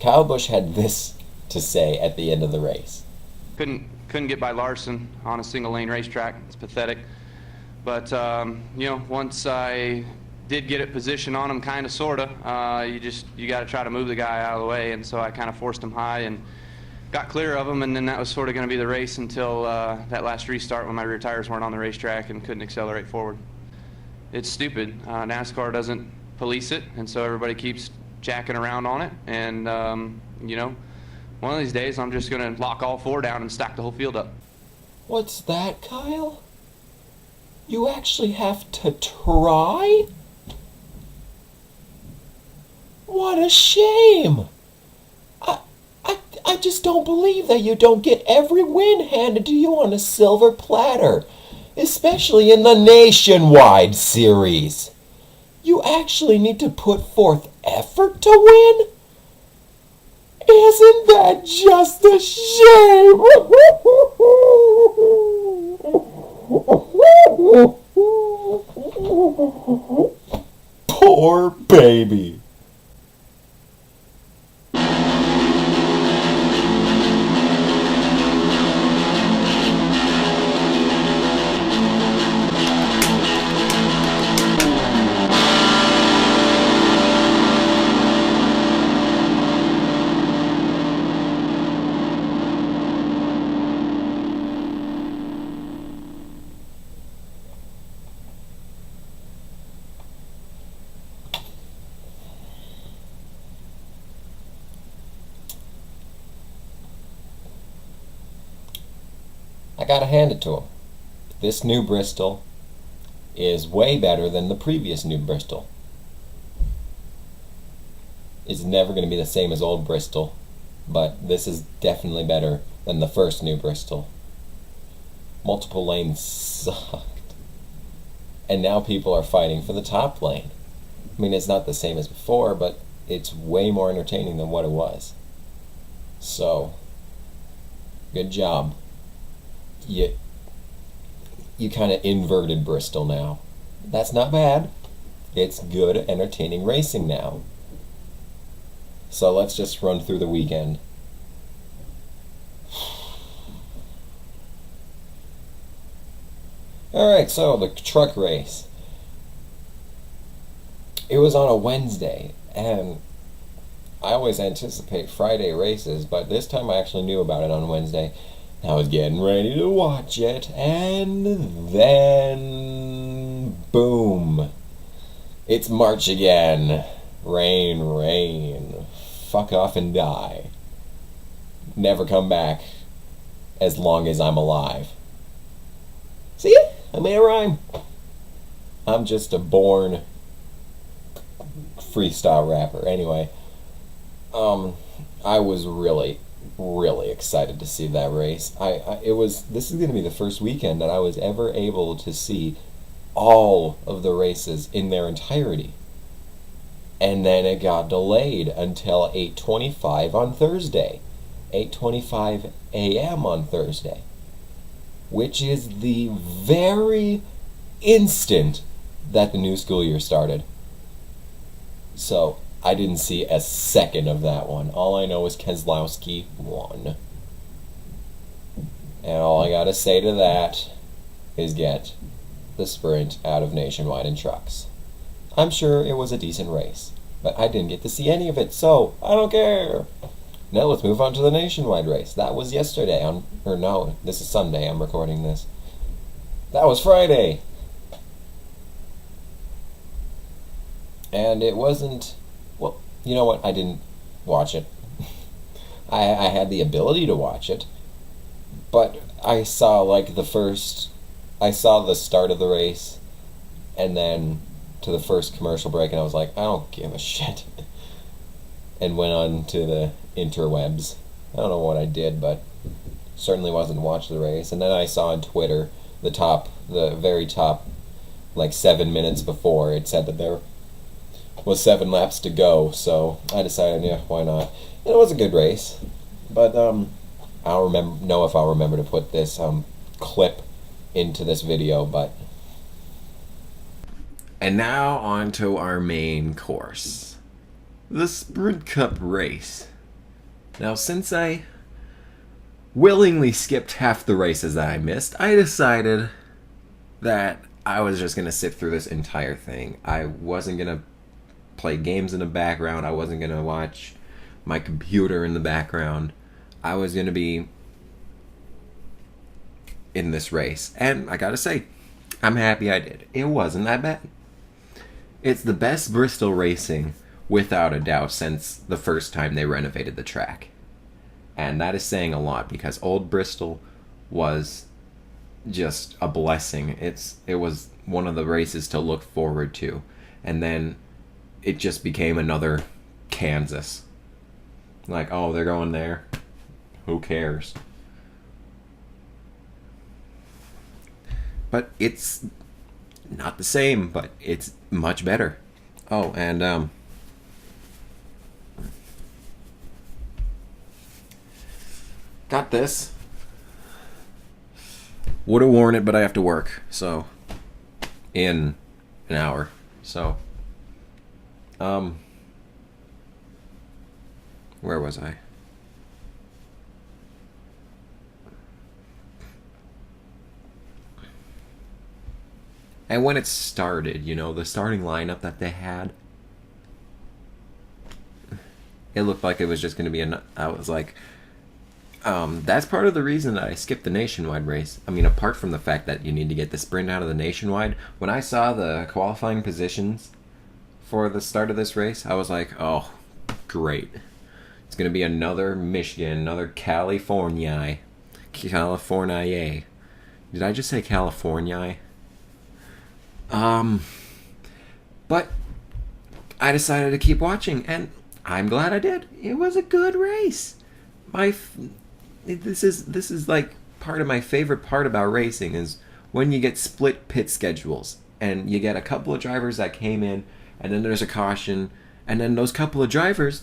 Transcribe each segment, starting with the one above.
Kyle Busch had this to say at the end of the race. Couldn't get by Larson on a single lane racetrack. It's pathetic. But once I did get it positioned on him, kind of, sorta, you got to try to move the guy out of the way, and so I kind of forced him high and got clear of him, and then that was sort of going to be the race until that last restart when my rear tires weren't on the racetrack and couldn't accelerate forward. It's stupid. NASCAR doesn't police it, and so everybody keeps jacking around on it, and one of these days I'm just going to lock all four down and stack the whole field up. What's that, Kyle? You actually have to try? What a shame! I just don't believe that you don't get every win handed to you on a silver platter, especially in the Nationwide Series. You actually need to put forth effort to win? Isn't that just a shame? Poor baby. I gotta hand it to him. This new Bristol is way better than the previous new Bristol. It's never going to be the same as old Bristol, but this is definitely better than the first new Bristol. Multiple lanes sucked. And now people are fighting for the top lane. I mean, it's not the same as before, but it's way more entertaining than what it was. So, good job. You kind of inverted Bristol now. That's not bad. It's good, entertaining racing now. So let's just run through the weekend. Alright, so the truck race. It was on a Wednesday, and I always anticipate Friday races, but this time I actually knew about it on Wednesday. I was getting ready to watch it, and then boom. It's March again. Rain, rain. Fuck off and die. Never come back as long as I'm alive. See? I made a rhyme. I'm just a born freestyle rapper. Anyway, I was really excited to see that race. This is going to be the first weekend that I was ever able to see all of the races in their entirety. And then it got delayed until 8:25 on Thursday. 8:25 a.m. on Thursday. Which is the very instant that the new school year started. So, I didn't see a second of that one. All I know is Keselowski won. And all I gotta say to that is get the sprint out of Nationwide in trucks. I'm sure it was a decent race, but I didn't get to see any of it, so I don't care. Now let's move on to the Nationwide race. That was yesterday, this is Sunday, I'm recording this. That was Friday. And it wasn't, well, you know what, I didn't watch it. I had the ability to watch it, but I saw I saw the start of the race, and then to the first commercial break, and I was like, I don't give a shit. And went on to the interwebs. I don't know what I did, but certainly wasn't watch the race. And then I saw on Twitter, the very top, like 7 minutes before, it said that there was 7 laps to go, so I decided, yeah, why not? And it was a good race, but I don't know if I'll remember to put this clip into this video, but... And now on to our main course. The Sprint Cup race. Now, since I willingly skipped half the races that I missed, I decided that I was just going to sit through this entire thing. I wasn't going to play games in the background. I wasn't going to watch my computer in the background. I was going to be in this race. And I got to say, I'm happy I did. It wasn't that bad. It's the best Bristol racing, without a doubt, since the first time they renovated the track. And that is saying a lot, because old Bristol was just a blessing. It was one of the races to look forward to. And then it just became another Kansas. Like, oh, they're going there. Who cares? But it's not the same, but it's much better. Oh, and got this. Would have worn it, but I have to work. So, in an hour. So, where was I? And when it started, the starting lineup that they had, it looked like it was just going to be I was like, that's part of the reason that I skipped the nationwide race. I mean, apart from the fact that you need to get the sprint out of the nationwide, when I saw the qualifying positions for the start of this race, I was like, oh, great. It's going to be another Michigan, another California. California. Did I just say California? But I decided to keep watching, and I'm glad I did. It was a good race. This is like part of my favorite part about racing is when you get split pit schedules, and you get a couple of drivers that came in, and then there's a caution, and then those couple of drivers,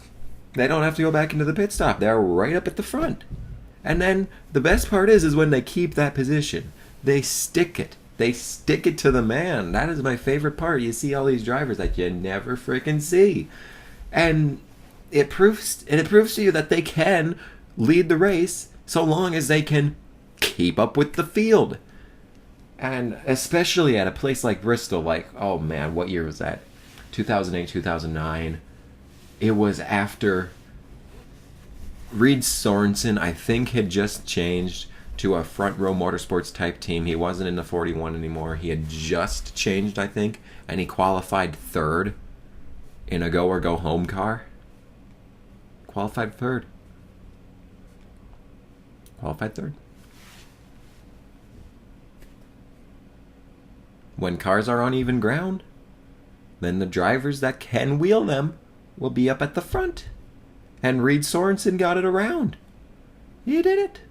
they don't have to go back into the pit stop. They're right up at the front. And then the best part is when they keep that position. They stick it. They stick it to the man. That is my favorite part. You see all these drivers that you never freaking see. And it proves to you that they can lead the race so long as they can keep up with the field. And especially at a place like Bristol, like, oh man, what year was that? 2008, 2009. It was after Reed Sorensen, I think, had just changed to a front row motorsports type team. He wasn't in the 41 anymore. He had just changed, I think, and he qualified third in a go or go home car. Qualified third. When cars are on even ground, then the drivers that can wheel them will be up at the front. And Reed Sorensen got it around. He did it.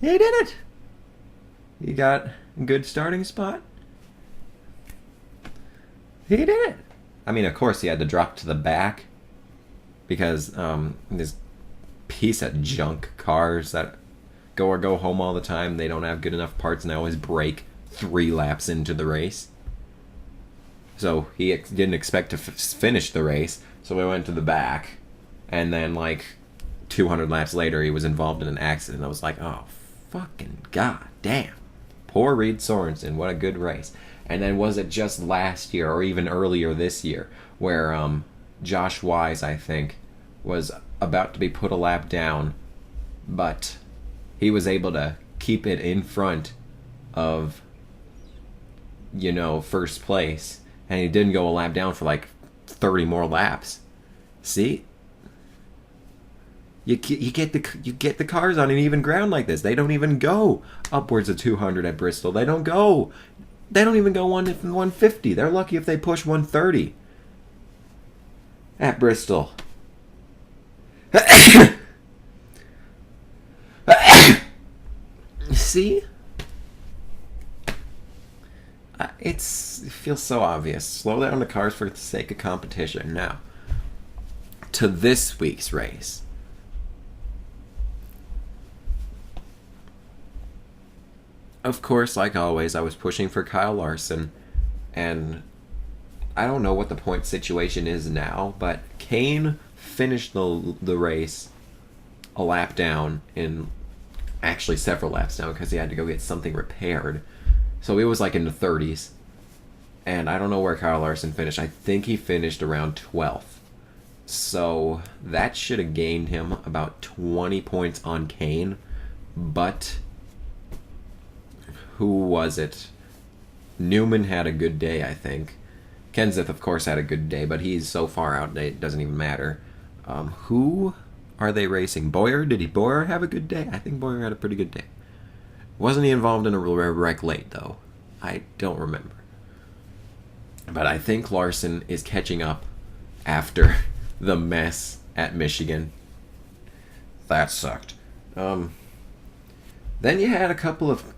He got a good starting spot. He did it. I mean, of course, he had to drop to the back because this piece of junk cars that go or go home all the time, they don't have good enough parts and they always break 3 laps into the race. So he didn't expect to finish the race, so we went to the back. And then, like, 200 laps later, he was involved in an accident. I was like, oh, fucking goddamn. Poor Reed Sorensen. What a good race. And then was it just last year, or even earlier this year, where Josh Wise, I think, was about to be put a lap down, but he was able to keep it in front of, first place. And he didn't go a lap down for like 30 more laps. See? You get the cars on an even ground like this. They don't even go upwards of 200 at Bristol. They don't even go 150. They're lucky if they push 130 at Bristol. See? It feels so obvious. Slow down the cars for the sake of competition. Now, to this week's race. Of course, like always, I was pushing for Kyle Larson, and I don't know what the point situation is now, but Kane finished the race a lap down, in actually several laps down, because he had to go get something repaired. So he was like in the 30s. And I don't know where Kyle Larson finished. I think he finished around 12th. So that should have gained him about 20 points on Kane. But who was it? Newman had a good day, I think. Kenseth, of course, had a good day, but he's so far out that it doesn't even matter. Who are they racing? Boyer? Did Boyer have a good day? I think Boyer had a pretty good day. Wasn't he involved in a wreck late, though? I don't remember. But I think Larson is catching up after the mess at Michigan. That sucked. Then you had a couple of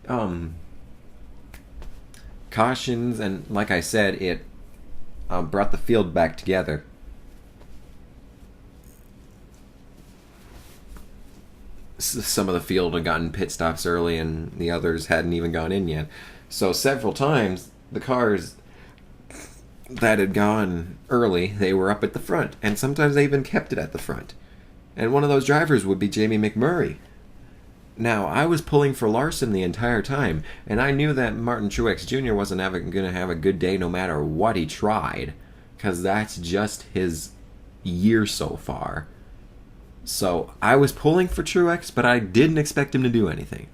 cautions, and like I said, it brought the field back together. Some of the field had gotten pit stops early, and the others hadn't even gone in yet. So several times, the cars that had gone early, they were up at the front, and sometimes they even kept it at the front. And one of those drivers would be Jamie McMurray. Now, I was pulling for Larson the entire time, and I knew that Martin Truex Jr. wasn't going to have a good day no matter what he tried, because that's just his year so far. So I was pulling for Truex, but I didn't expect him to do anything.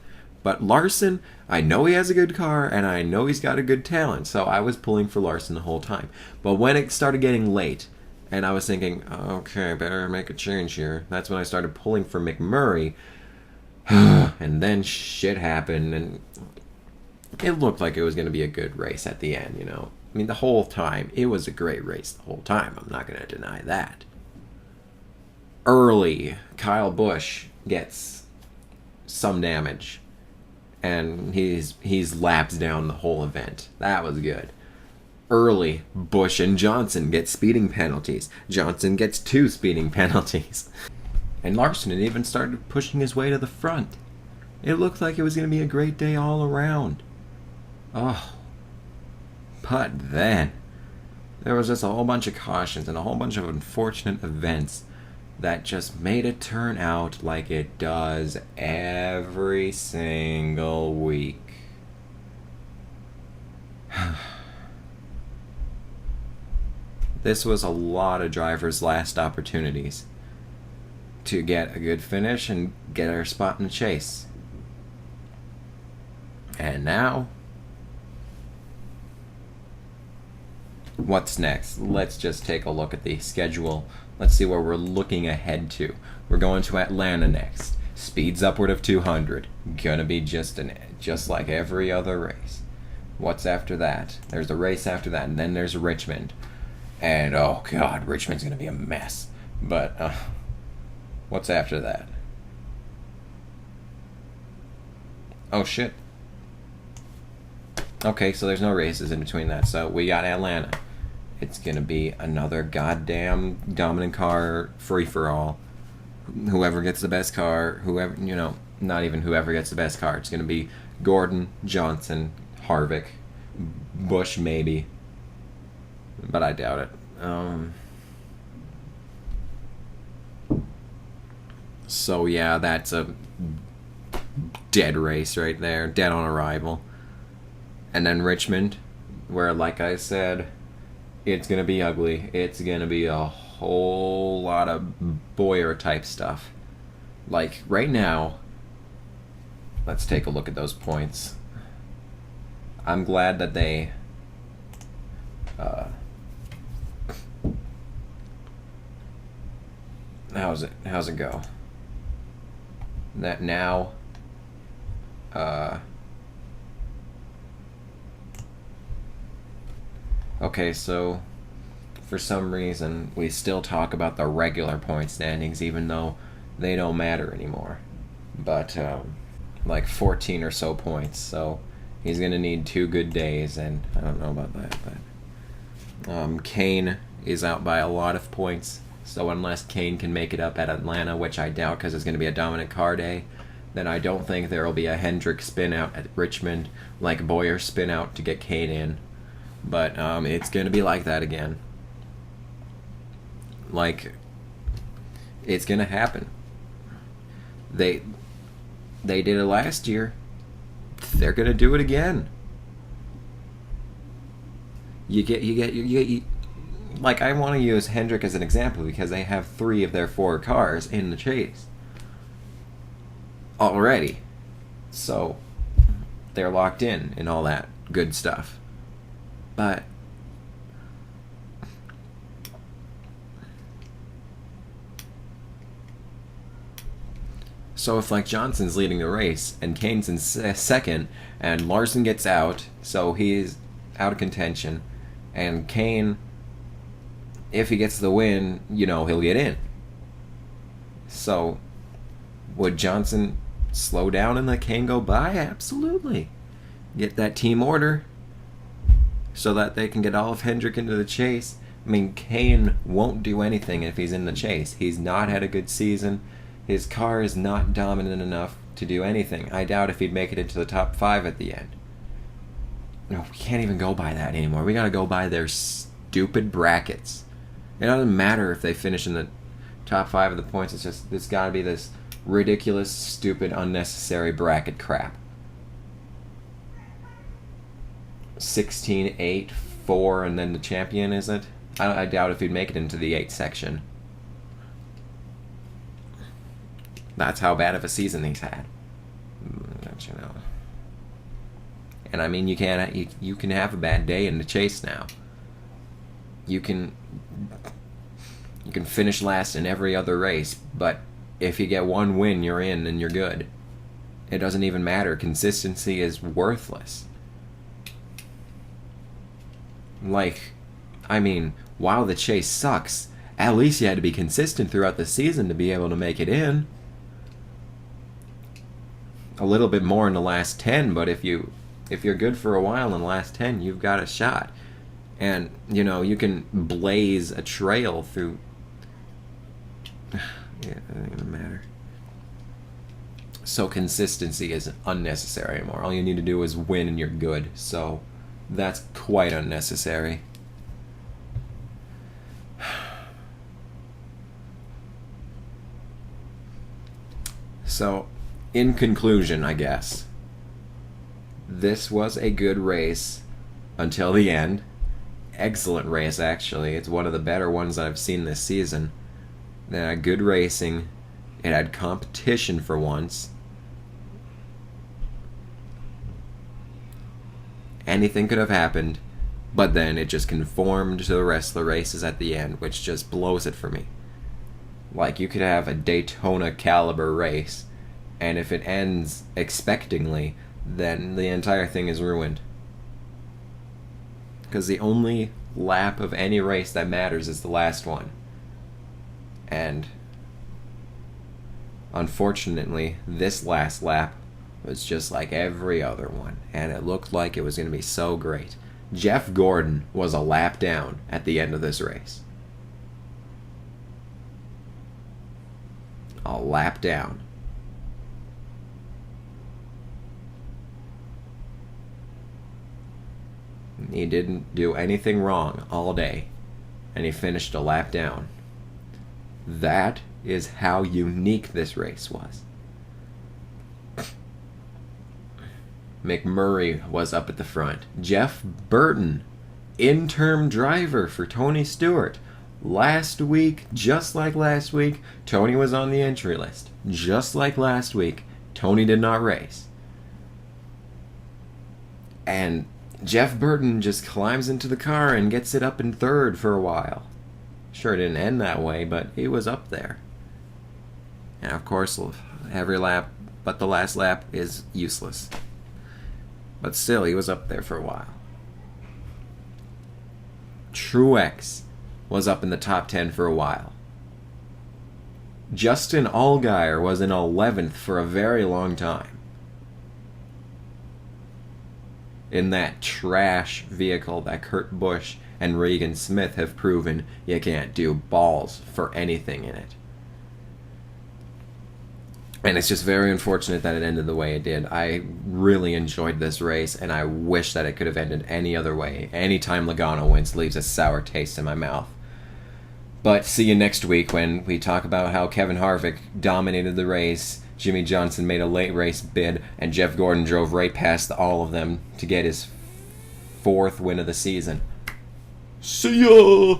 But Larson, I know he has a good car, and I know he's got a good talent, so I was pulling for Larson the whole time. But when it started getting late, and I was thinking, okay, better make a change here, that's when I started pulling for McMurray. And then shit happened, and it looked like it was going to be a good race at the end, you know. I mean, the whole time, it was a great race the whole time. I'm not going to deny that. Early, Kyle Busch gets some damage, and he's laps down the whole event. That was good. Early, Busch and Johnson get speeding penalties. Johnson gets 2 speeding penalties. And Larson had even started pushing his way to the front. It looked like it was going to be a great day all around. Oh. But then, there was just a whole bunch of cautions and a whole bunch of unfortunate events that just made it turn out like it does every single week. This was a lot of drivers' last opportunities to get a good finish and get our spot in the chase. And now, what's next? Let's just take a look at the schedule. Let's see where we're looking ahead to. We're going to Atlanta next. Speeds upward of 200. Gonna be just like every other race. What's after that? There's a race after that, and then there's Richmond. And oh god, Richmond's gonna be a mess. But what's after that? Oh shit. Okay, so there's no races in between that. So we got Atlanta. It's gonna be another goddamn dominant car free-for-all. Whoever gets the best car, not even whoever gets the best car. It's gonna be Gordon, Johnson, Harvick, Busch maybe. But I doubt it. So yeah, that's a dead race right there. Dead on arrival. And then Richmond, where, like I said, it's going to be ugly. It's going to be a whole lot of Boyer type stuff. Like, right now, let's take a look at those points. I'm glad that they how's it go? That now okay, so for some reason we still talk about the regular point standings even though they don't matter anymore. But like 14 or so points, so he's gonna need 2 good days, and I don't know about that, but Kane is out by a lot of points, so unless Kane can make it up at Atlanta, which I doubt because it's going to be a dominant car day, then I don't think there will be a Hendrick spin out at Richmond like Boyer spin out to get Kane in. But it's going to be like that again. Like, It's going to happen. They did it last year. They're going to do it again. You get like, I want to use Hendrick as an example because they have 3 of their 4 cars in the chase already. So they're locked in and all that good stuff. But so if, like, Johnson's leading the race and Kane's in second and Larson gets out, so he's out of contention, and Kane, if he gets the win, he'll get in. So would Johnson slow down and let Kane go by? Absolutely. Get that team order so that they can get all of Hendrick into the chase. I mean, Kane won't do anything if he's in the chase. He's not had a good season. His car is not dominant enough to do anything. I doubt if he'd make it into the top 5 at the end. No, we can't even go by that anymore. We gotta go by their stupid brackets. It doesn't matter if they finish in the top 5 of the points. It's just, there's gotta be this ridiculous, stupid, unnecessary bracket crap. 16, 8, 4, and then the champion, is it? I doubt if he'd make it into the 8 section. That's how bad of a season he's had. Don't you know? And I mean, you can have a bad day in the chase now. You can finish last in every other race, but if you get 1 win, you're in and you're good. It doesn't even matter. Consistency is worthless. Like, I mean, while the chase sucks, at least you had to be consistent throughout the season to be able to make it in. A little bit more in the last 10, but if you're good for a while in the last 10, you've got a shot. And, you can blaze a trail through... Yeah, it doesn't even matter. So consistency is unnecessary anymore. All you need to do is win and you're good. So that's quite unnecessary. So, in conclusion, I guess, this was a good race until the end. Excellent race, actually. It's one of the better ones that I've seen this season. They had good racing. It had competition for once. Anything could have happened, but then it just conformed to the rest of the races at the end, which just blows it for me. Like, you could have a Daytona caliber race, and if it ends expectingly, then the entire thing is ruined. Because the only lap of any race that matters is the last one. And unfortunately, this last lap was just like every other one, and it looked like it was going to be so great. Jeff Gordon was a lap down at the end of this race. A lap down. He didn't do anything wrong all day, and he finished a lap down. That is how unique this race was. McMurray was up at the front. Jeff Burton, interim driver for Tony Stewart. Last week, just like last week, Tony was on the entry list. Just like last week, Tony did not race. And Jeff Burton just climbs into the car and gets it up in third for a while. Sure, it didn't end that way, but he was up there. And of course, every lap but the last lap is useless. But still, he was up there for a while. Truex was up in the top 10 for a while. Justin Allgaier was in 11th for a very long time. In that trash vehicle that Kurt Busch and Regan Smith have proven you can't do balls for anything in it. And it's just very unfortunate that it ended the way it did. I really enjoyed this race, and I wish that it could have ended any other way. Anytime Logano wins leaves a sour taste in my mouth. But see you next week when we talk about how Kevin Harvick dominated the race, Jimmy Johnson made a late race bid, and Jeff Gordon drove right past all of them to get his 4th win of the season. See ya!